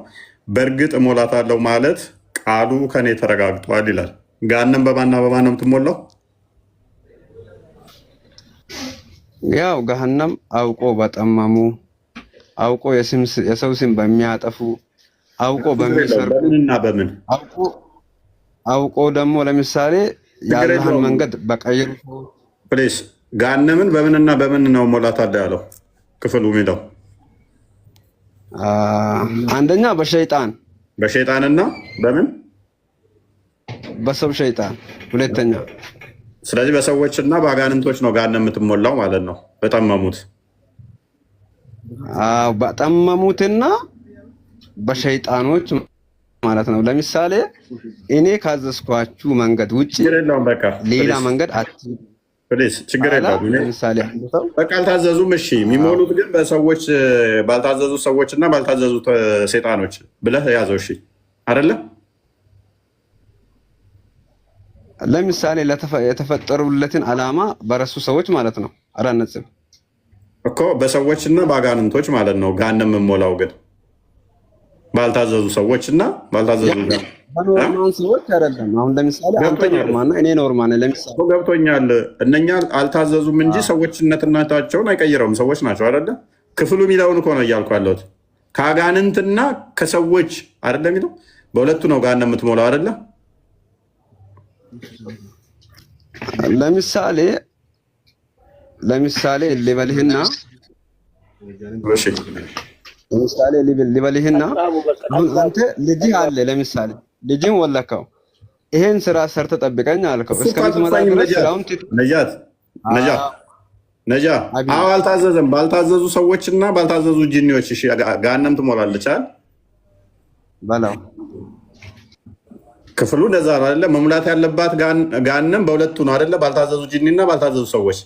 በእርግጥ እሞላታለሁ ማለት ቃሉ ከኔ ተረጋግጧል ይላል። ገሃነም በማና በማን ነው የምትሞላው? ያው ገሃነም አውቆ በጠመሙ አውቆ የሰው ስም በሚያጠፉ አውቆ በሚሰርቁ በምንና በምን አውቆ ደግሞ ለምሳሌ የአላህን መንገድ በቀይሩ ፕሊስ ገሃነምን በምንና በምን ነው ሞላታለሁ ያለው ክፍሉ የሚለው? አንደኛ በሸይጣንና በምን በሰው ሸይጣን ሁለተኛ። ስለዚህ በሰዎችና በአጋንንቶች ነው ገሃነም የምትሞላው ማለት ነው። በጠመሙት በጠመሙትና በሸይጣኖች ማለት ነው። ለምሳሌ እኔ ካዘዝኳችሁ መንገድ ውጪ ሌላ መንገድ ፕሊስ ችግር የለውም። ለምሳሌ በቃ አልታዘዙም። እሺ የሚሞሉት ግን በሰዎች ባልታዘዙ ሰዎች እና ባልታዘዙ ሰይጣኖች ብለህ ያዘው። እሺ አይደለ? ለምሳሌ የተፈጠሩለትን ዓላማ በረሱ ሰዎች ማለት ነው። አላነጽም እኮ በሰዎች እና በአጋንንቶች ማለት ነው። ገሃነም የምሞላው ግን ባልታዘዙ ሰዎች እና ባልታዘዙ በኖርማን ሰዎች አይደለም። አሁን ለምሳሌ አንተ ኖርማን እኔ ኖርማን ለምሳሌ ገብቶኛል። እነኛ አልታዘዙም እንጂ ሰዎችነታቸውን አይቀይረውም። ሰዎች ናቸው አይደለ? ክፍሉ የሚለውን እኮ ነው እያልኩ ያለሁት። ከአጋንንትና ከሰዎች አይደለ የሚለው በሁለቱ ነው ገሃነም የምትሞላው አይደለ? ለምሳሌ ሊበልህና አሁን አንተ ልጅህ አለ ለምሳሌ ልጅህን ወለከው ይሄን ስራ ሰርተህ ጠብቀኝ አልከው እስከምትመጣ ድረስ ስራውን ነጃ አልታዘዘም። ባልታዘዙ ሰዎችና ባልታዘዙ ጂኒዎች እሺ ገሃነም ትሞላለች አይደል? በላው ክፍሉ እንደዛ ነው አይደለ? መሙላት ያለባት ገሃነም በሁለቱ ነው አይደለ? ባልታዘዙ ጂኒና ባልታዘዙ ሰዎች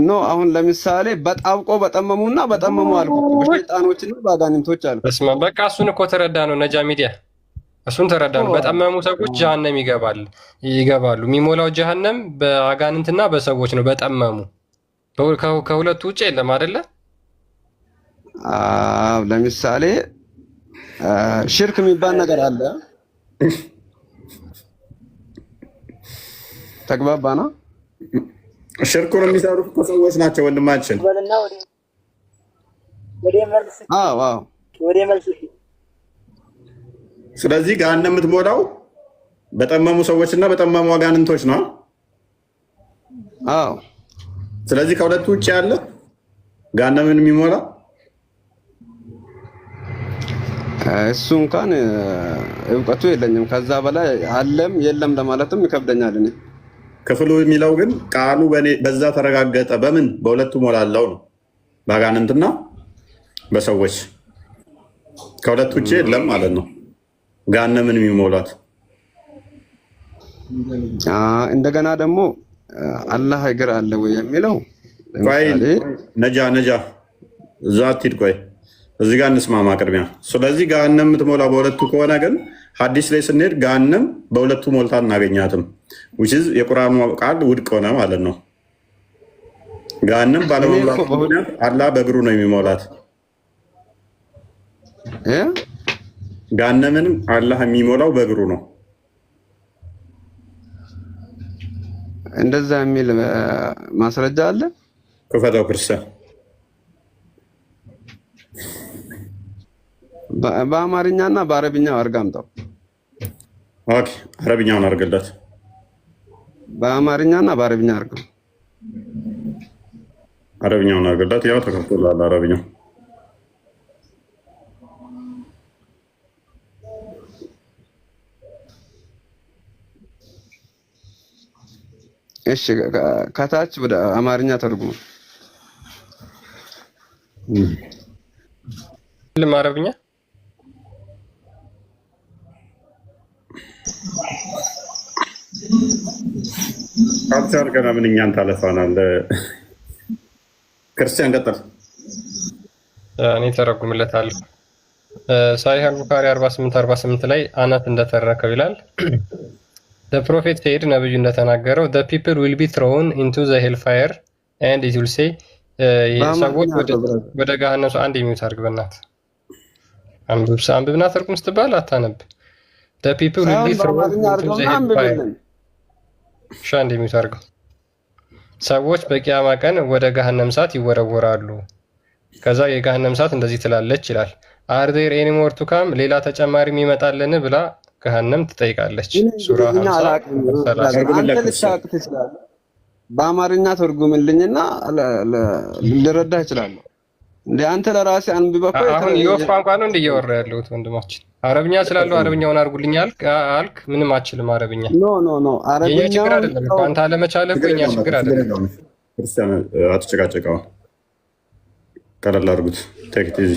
ኖ አሁን ለምሳሌ በጣብቆ በጠመሙና በጠመሙ አልኩ በሸይጣኖችና በአጋንንቶች አልኩ። እስማ በቃ እሱን እኮ ተረዳ ነው ነጃ ሚዲያ እሱን ተረዳ ነው። በጠመሙ ሰዎች ጀሃነም ይገባሉ። የሚሞላው ጀሃነም በአጋንንትና በሰዎች ነው። በጠመሙ ከሁለቱ ውጭ የለም አይደለ? ለምሳሌ ሽርክ የሚባል ነገር አለ። ተግባባና ሽርኩን የሚሰሩት ሰዎች ናቸው ወንድማችን። ስለዚህ ገሃነም የምትሞላው በጠመሙ ሰዎች እና በጠመሙ አጋንንቶች ነው። ስለዚህ ከሁለቱ ውጭ ያለ ገሃነምን የሚሞላ እሱ እንኳን እውቀቱ የለኝም። ከዛ በላይ አለም የለም ለማለትም ይከብደኛል እኔ። ክፍሉ የሚለው ግን ቃሉ በዛ ተረጋገጠ። በምን በሁለቱ ሞላለው ነው፣ በአጋንንትና በሰዎች ከሁለቱ ውጭ የለም ማለት ነው ገሃነምን የሚሞላት። እንደገና ደግሞ አላህ እግር አለ ወይ የሚለው ነጃ እዛ አትሂድ። ቆይ እዚህ ጋር እንስማማ ቅድሚያ። ስለዚህ ገሃነም የምትሞላው በሁለቱ ከሆነ ግን ሐዲስ ላይ ስንሄድ ገሃነም በሁለቱ ሞልታ እናገኛትም። የቁርአኑ ቃል ውድቅ ሆነ ማለት ነው። ገሃነም ባለመሙላት ምክንያት አላህ በእግሩ ነው የሚሞላት። ገሃነምን አላህ የሚሞላው በእግሩ ነው። እንደዛ የሚል ማስረጃ አለ። ክፈተው ክርስቲያን። በአማርኛና በአረብኛው አርጋምጣው። ኦኬ አረብኛውን አርግለት። በአማርኛና በአረብኛ አርገው። አረብኛውን አርግለት። ያው ተከፍቶላል አረብኛው። እሺ ከታች ወደ አማርኛ ተርጉሙ። አረብኛ ካልቻል ገና ምን እኛን ታለፋናል። ክርስቲያን ቀጥል። እኔ ተረጉምለታለሁ። ሳሂህ አልቡኻሪ 48 ላይ አናት እንደተረከው ይላል። The prophet said ነብዩ እንደተናገረው the people will be thrown into the hellfire and it will say ሰዎች ወደ ገሃነም አንድ የሚውት አድርግ በእናትህ አንብብና ተርጉም ስትባል አታነብ። the people will be thrown into the hellfire አንድ የሚውት አድርገው። ሰዎች በቂያማ ቀን ወደ ገሃነም እሳት ይወረወራሉ። ከዛ የገሃነም እሳት እንደዚህ ትላለች ይላል are there any more to come ሌላ ተጨማሪ የሚመጣልን ብላ ገሃነም ትጠይቃለች። ሱራ 50 በአማርኛ ተርጉምልኝና ልረዳ እችላለሁ። እንደ አንተ ለራስህ አንብበህ አሁን የወፍ ቋንቋ ነው እንደየወራ ያለሁት ወንድማችን። አረብኛ ስላለው አረብኛውን አድርጉልኝ አልክ። ምንም አችልም አረብኛ። ኖ አረብኛ ችግር አይደለም እኮ አንተ አለመቻልህ እኮ የእኛ ችግር አይደለም። ክርስቲያን አትጨቃጨቀው። ቀለል አድርጉት። ቴክ ኢት ኢዚ።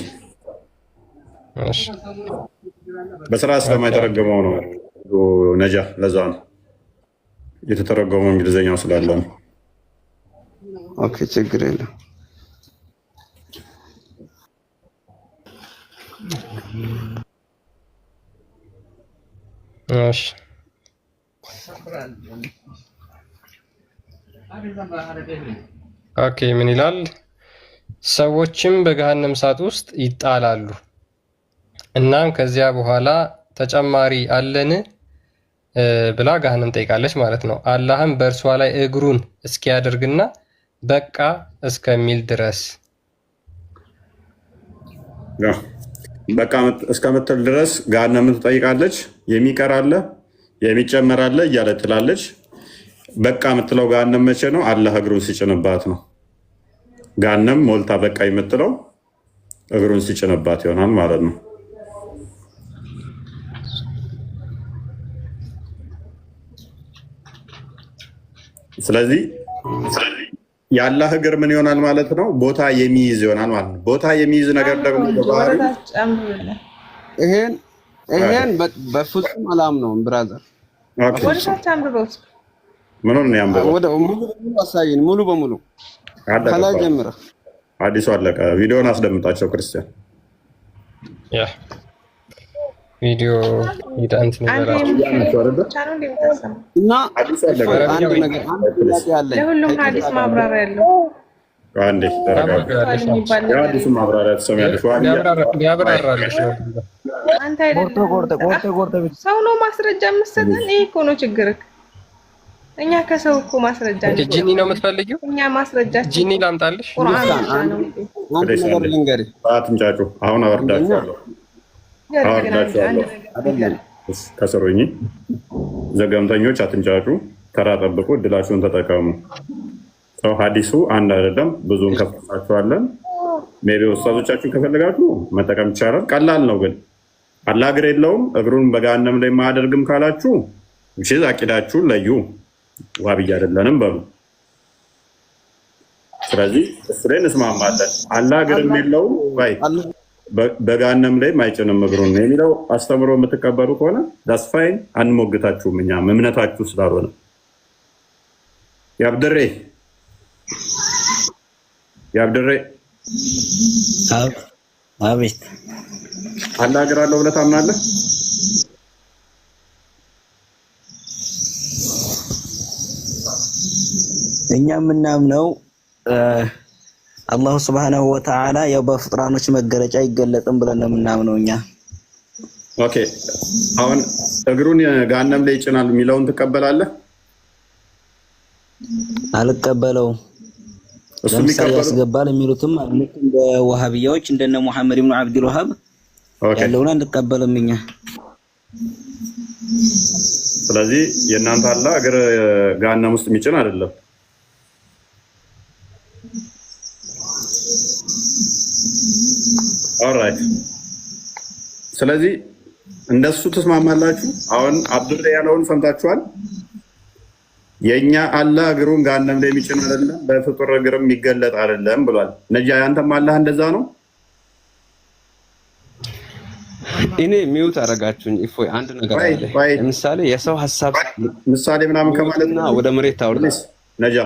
በስራ ስለማይተረገመው ነው ነጃ። ለዛ ነው የተተረጎመው እንግሊዝኛው ስላለ ነው። ኦኬ ችግር የለም። እሺ ኦኬ ምን ይላል? ሰዎችም በገሃነም እሳት ውስጥ ይጣላሉ። እናም ከዚያ በኋላ ተጨማሪ አለን ብላ ገሃነም ጠይቃለች ማለት ነው። አላህም በእርሷ ላይ እግሩን እስኪያደርግና በቃ እስከሚል ድረስ በቃ እስከምትል ድረስ ገሃነምን ትጠይቃለች። የሚቀር አለ የሚጨመር አለ እያለ ትላለች። በቃ የምትለው ገሃነም መቼ ነው? አላህ እግሩን ሲጭንባት ነው። ገሃነም ሞልታ በቃ የምትለው እግሩን ሲጭንባት ይሆናል ማለት ነው። ስለዚህ የአላህ እግር ምን ይሆናል ማለት ነው? ቦታ የሚይዝ ይሆናል ማለት ነው። ቦታ የሚይዝ ነገር ደግሞ ይሄን በፍጹም አላምነውም ብራዘር። ምኑን ነው ያንበበው? ሙሉ አሳየን፣ ሙሉ በሙሉ ከላይ ጀምረህ። አዲሱ አለቀ። ቪዲዮን አስደምጣቸው ክርስቲያን። ያ ቪዲዮ ይዳንት ነው እና አንድ ነገር አለኝ። ለሁሉም ሐዲስ ማብራሪያ ያለው አንዴ አዲሱ ማብራሪያ ትሰሚያለሽ። ያብራራልሽ አንተ አይደለም ሰው ነው ማስረጃ የምትሰጠን። ይሄ እኮ ነው ችግርህ። እኛ ከሰው እኮ ማስረጃ ነው። ጂኒ ነው የምትፈልጊው? እኛ ማስረጃ ጂኒ ላምጣልሽ? አንድ ነገር ልንገርህ። አትንጫጩ። አሁን አወርዳችኋለሁ። ከስሩኝ ዘገምተኞች አትንጫጩ። ተራ ጠብቁ። እድላችሁን ተጠቀሙ። ሰው ሀዲሱ አንድ አይደለም፣ ብዙን ከፍታችኋለን። ሜቢ ኡስታዞቻችሁን ከፈለጋችሁ መጠቀም ይቻላል። ቀላል ነው ግን አላህ እግር የለውም እግሩን በገሃነም ላይ ማያደርግም ካላችሁ እሺ፣ አቂዳችሁን ለዩ። ዋብያ አይደለንም በሉ። ስለዚህ እሱ ላይ እንስማማለን። አላህ እግር የለውም ባይ በገሃነም ላይ አይጭንም እግሩን የሚለው አስተምሮ የምትቀበሉ ከሆነ ዳስ ፋይን፣ አንሞግታችሁም። እኛም እምነታችሁ ስላልሆነ ያብድሬ አቤት አላህ እግር አለው ብለህ ታምናለህ? እኛ የምናምነው አላሁ ስብሐነሁ ወተዓላ ያው በፍጥራኖች መገለጫ አይገለጥም ብለን ነው የምናምነው እኛ። ኦኬ አሁን እግሩን ገሃነም ላይ ይጭናል የሚለውን ትቀበላለህ? አልቀበለውም። ለምሳሌ ያስገባል የሚሉትም ልክ እንደ ወሃቢያዎች እንደነ ሙሐመድ ኢብኑ አብዱል ወሃብ ያለውን አንቀበልም እኛ። ስለዚህ የእናንተ አላህ እግር ገሃነም ውስጥ የሚጭን አይደለም። ኦልራይት። ስለዚህ እንደሱ ተስማማላችሁ? አሁን አብዱል ያለውን ሰምታችኋል። የኛ አላህ እግሩን ገሃነም ላይ የሚጭን አይደለም፣ በፍጡር እግርም የሚገለጥ አይደለም ብሏል። ነጃ ያንተም አላህ እንደዛ ነው? እኔ ሚውት አረጋችሁኝ። እፎይ አንድ ነገር አለ። ለምሳሌ የሰው ሐሳብ ምሳሌ ምናምን ከማለትና ወደ መሬት ታውርደስ ነጃ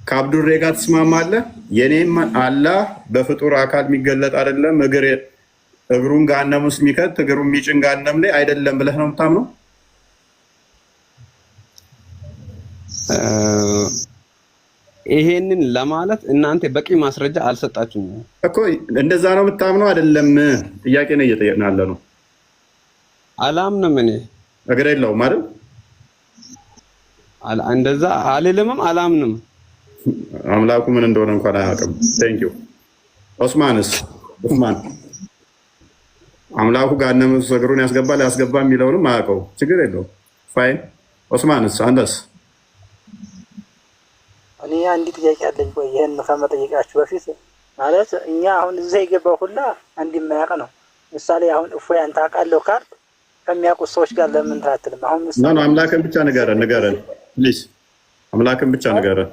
ከአብዱሬ ጋር ትስማማለህ? የኔም አላህ በፍጡር አካል የሚገለጥ አይደለም፣ እግሩን ገሃነም ውስጥ የሚከት እግሩን የሚጭን ገሃነም ላይ አይደለም ብለህ ነው የምታምነው? ይሄንን ለማለት እናንተ በቂ ማስረጃ አልሰጣችሁም እኮ። እንደዛ ነው የምታምነው አይደለም? ጥያቄ ነው እየጠየቅን ያለ ነው። አላምንም። እኔ እግር የለውም አይደል? እንደዛ አልልምም፣ አላምንም። አምላኩ ምን እንደሆነ እንኳን አያውቅም። ቴንክ ዩ ኦስማንስ ኡስማን አምላኩ ገሃነም ውስጥ እግሩን ያስገባል ያስገባ የሚለውንም አያውቀው። ችግር የለውም። ፋይን። ኦስማንስ አንተስ? እኔ አንድ ጥያቄ አለኝ። ቆይ ይሄን ከመጠየቃችሁ በፊት ማለት እኛ አሁን እዛ የገባው ሁላ አንድ የማያውቅ ነው። ምሳሌ አሁን እፎይ አንተ አውቃለሁ ካርድ ከሚያውቁት ሰዎች ጋር ለምን ታትልም? አሁን ምሳሌ አምላክን ብቻ ንገረን ፕሊዝ። አምላክን ብቻ ንገረን።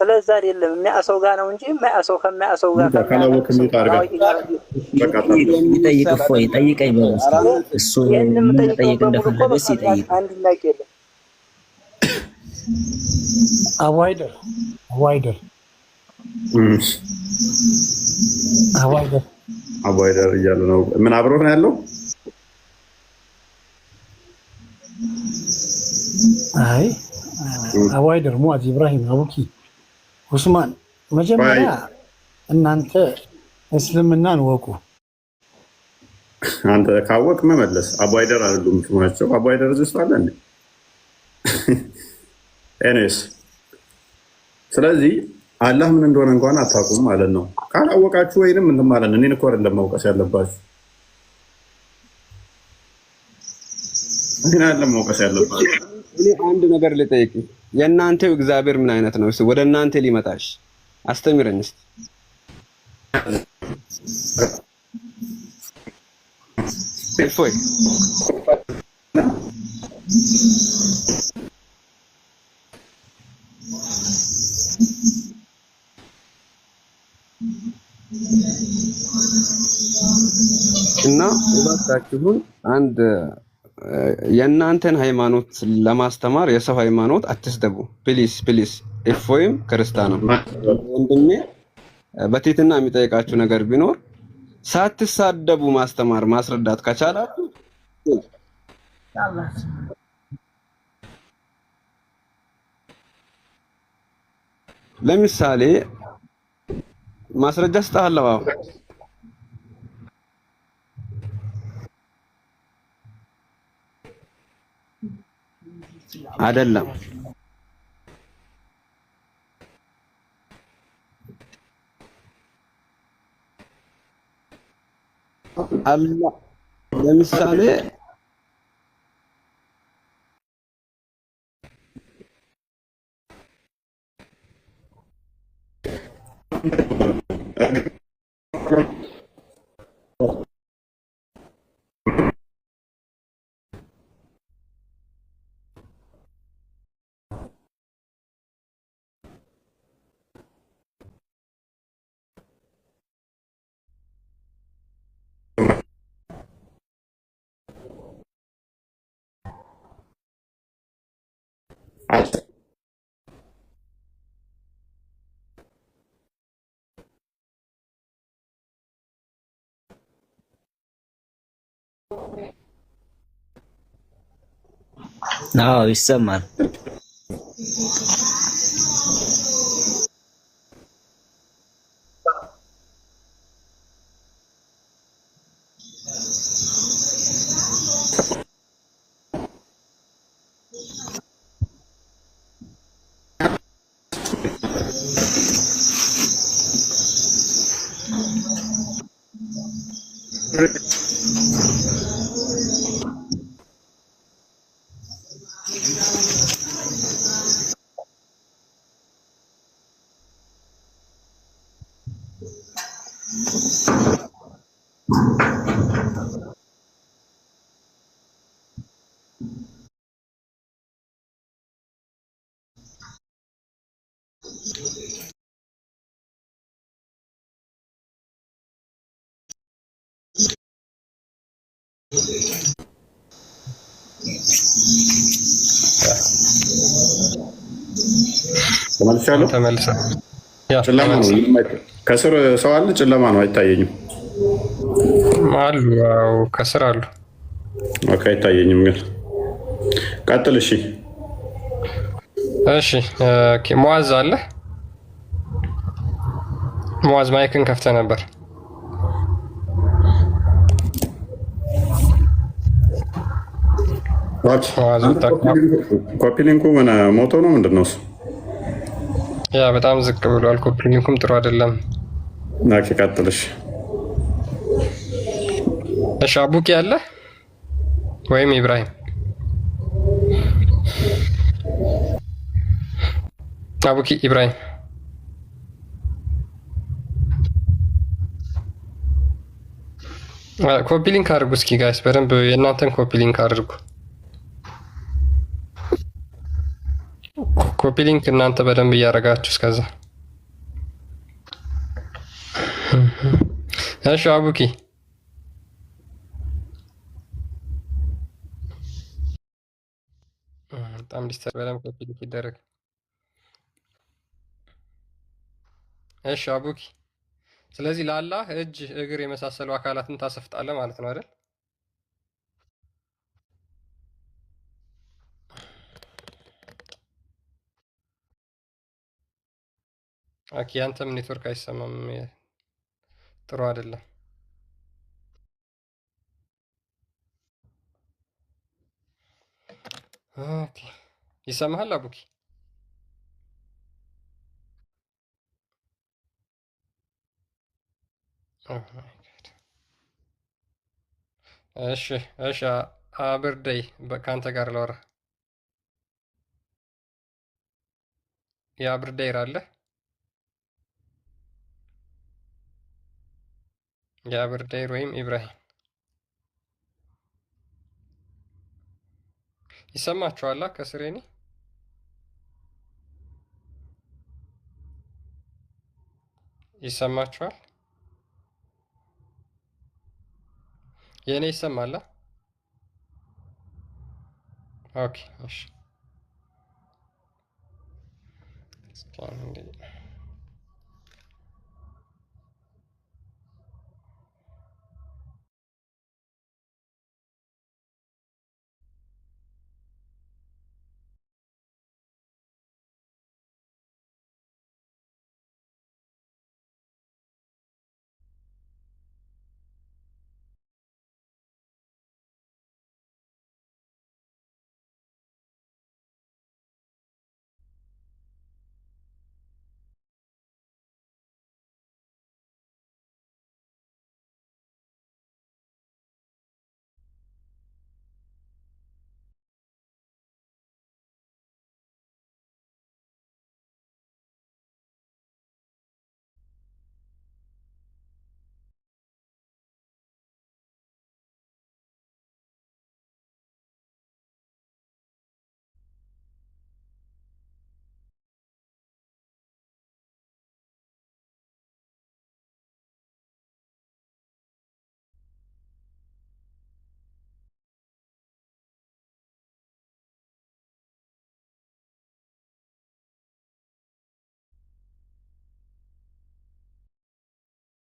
ስለዛ አይደለም የሚያሰው ጋር ነው እንጂ የማያሰው ከማያሰው ጋር ካላወቅም የሚጠይቅ እፎይ ጠይቀኝ በለው እስኪ እሱ ምን ጠይቅ እንደፈለገ ሲጠይቅ አንድ ነገር የለም። አዋይደር እያሉ ነው። ምን አብሮ ነው ያለው? አይ አዋይደር ሙአዝ ኢብራሂም አቡኪ ኡስማን መጀመሪያ እናንተ እስልምናን ወቁ። አንተ ካወቅ መመለስ አቡይደር አይደሉም ስማቸው። አቡይደር እዚህ ውስጥ አለ እንዴ? ኤኒዌይስ ስለዚህ አላህ ምን እንደሆነ እንኳን አታውቁም ማለት ነው። ካላወቃችሁ ወይንም እንትን ማለት ነው። እኔን እኮ አይደለም ማውቀስ ያለባችሁ፣ እኔን አይደለም ማውቀስ ያለባችሁ። እኔ አንድ ነገር ልጠይቅ፣ የእናንተው እግዚአብሔር ምን አይነት ነው? ወደ እናንተ ሊመጣሽ አስተምረኝ እስቲ። እፎይ እና እባካችሁን አንድ የእናንተን ሃይማኖት ለማስተማር የሰው ሃይማኖት አትስደቡ ፕሊስ ፕሊስ። እፎይም ክርስቲያንም ወንድሜ በትህትና የሚጠይቃችሁ ነገር ቢኖር ሳትሳደቡ ማስተማር ማስረዳት ከቻላችሁ ለምሳሌ ማስረጃ ስጣለሁ አይደለም አላህ ለምሳሌ አዎ ይሰማል። ተመልሰህ ጨለማ ነው። ከስር ሰው አለ። ጨለማ ነው፣ አይታየኝም። አሉ ከስር አሉ። ኦኬ፣ አይታየኝም ግን ቀጥል። እሺ እሺ። ሙአዝ አለ። ሙአዝ ማይክን ከፍተህ ነበር። ኮፒ ሊንኩ ምን ሞቶ ነው ምንድን ነው እሱ? ያ በጣም ዝቅ ብሏል። ኮፒ ሊንኩም ጥሩ አይደለም። ኦኬ ቀጥልሽ። እሺ አቡኪ አለ ወይም ኢብራሂም? አቡኪ ኢብራሂም ኮፒ ሊንክ አድርጉ እስኪ ጋይስ፣ በደንብ የእናንተን ኮፒ ሊንክ አድርጉ። ኮፒ ሊንክ እናንተ በደንብ እያደረጋችሁ እስከዛ። እሺ አቡኪ በጣም ዲስተርብ በደንብ ኮፒ ሊንክ ይደረግ። እሺ አቡኪ ስለዚህ ለአላህ እጅ እግር የመሳሰሉ አካላትን ታሰፍጣለህ ማለት ነው አይደል? ኦኬ ያንተም ኔትወርክ አይሰማም፣ ጥሩ አይደለም። ኦኬ ይሰማሃል አቡኪ? እሺ እሺ አብርደይ ከአንተ ጋር ላወራ። የአብርደይር አለ የአብርደይር ወይም ኢብራሂም ይሰማችኋላ? ከስሬ እኔ ይሰማችኋል? የእኔ ይሰማላ? ኦኬ እሺ